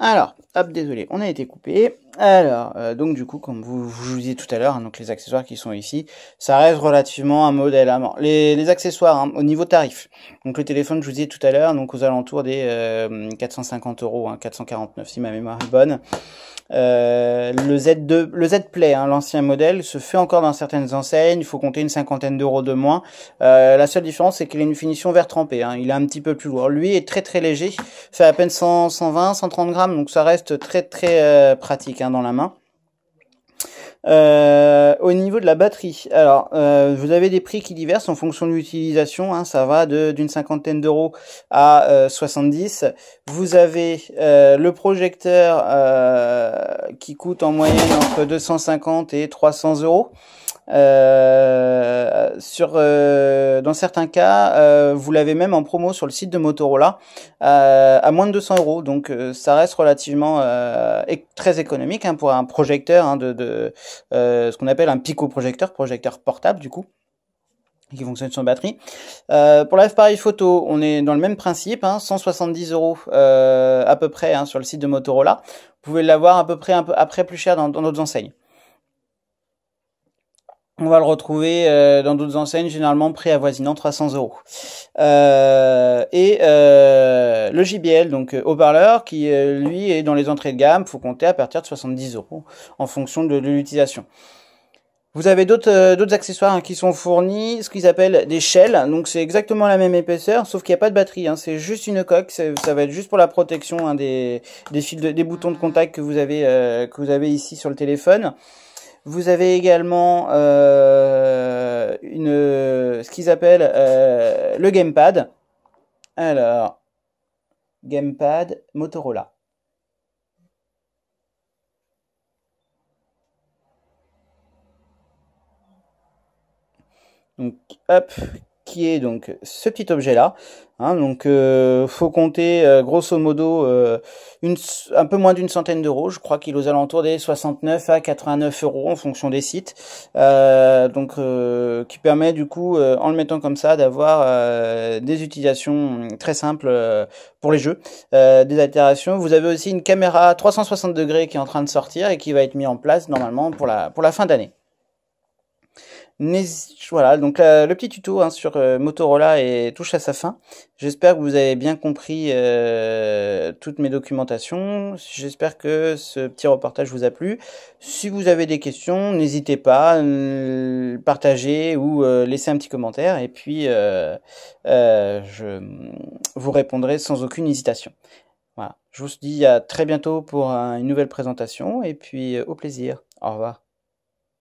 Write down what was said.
Alors, hop, désolé, on a été coupé. Alors, donc du coup, comme je vous disais tout à l'heure, hein, donc les accessoires qui sont ici, ça reste relativement un modèle à mort. Les accessoires, hein, au niveau tarif. Donc le téléphone, je vous disais tout à l'heure, donc aux alentours des 450 €, hein, 449 si ma mémoire est bonne. Le Z Play, hein, l'ancien modèle, se fait encore dans certaines enseignes. Il faut compter une cinquantaine d'euros de moins. La seule différence, c'est qu'il a une finition verre trempé. Hein, il est un petit peu plus lourd. Lui est très très léger, fait à peine 120, 130 grammes, donc ça reste très très pratique, hein, dans la main. Au niveau de la batterie, alors vous avez des prix qui divergent en fonction de l'utilisation, hein, ça va d'une cinquantaine d'euros à 70. Vous avez le projecteur qui coûte en moyenne entre 250 et 300 euros. Dans certains cas, vous l'avez même en promo sur le site de Motorola à moins de 200 euros. Donc ça reste relativement très économique, hein, pour un projecteur, hein, ce qu'on appelle un pico-projecteur, projecteur portable du coup, qui fonctionne sur batterie. Pour l'appareil photo, on est dans le même principe, hein, 170 euros à peu près, hein, sur le site de Motorola. Vous pouvez l'avoir à peu près après plus cher dans d'autres enseignes. On va le retrouver dans d'autres enseignes, généralement prix avoisinant 300 euros. Le JBL, donc haut-parleur, qui lui est dans les entrées de gamme, faut compter à partir de 70 euros en fonction de l'utilisation. Vous avez d'autres accessoires, hein, qui sont fournis, ce qu'ils appellent des shells. Donc c'est exactement la même épaisseur, sauf qu'il n'y a pas de batterie, hein, c'est juste une coque. Ça va être juste pour la protection, hein, des fils des boutons de contact que vous avez ici sur le téléphone. Vous avez également ce qu'ils appellent le gamepad. Alors, gamepad Motorola. Donc, hop, qui est donc ce petit objet là, hein, donc faut compter grosso modo un peu moins d'une centaine d'euros. Je crois qu'il est aux alentours des 69 à 89 euros en fonction des sites, qui permet du coup, en le mettant comme ça, d'avoir des utilisations très simples pour les jeux, des altérations. Vous avez aussi une caméra 360 degrés qui est en train de sortir et qui va être mise en place normalement pour la fin d'année. Voilà, donc le petit tuto, hein, sur Motorola touche à sa fin. J'espère que vous avez bien compris toutes mes documentations. J'espère que ce petit reportage vous a plu. Si vous avez des questions, n'hésitez pas à partager ou laisser un petit commentaire. Et puis, je vous répondrai sans aucune hésitation. Voilà, je vous dis à très bientôt pour une nouvelle présentation. Et puis, au plaisir. Au revoir.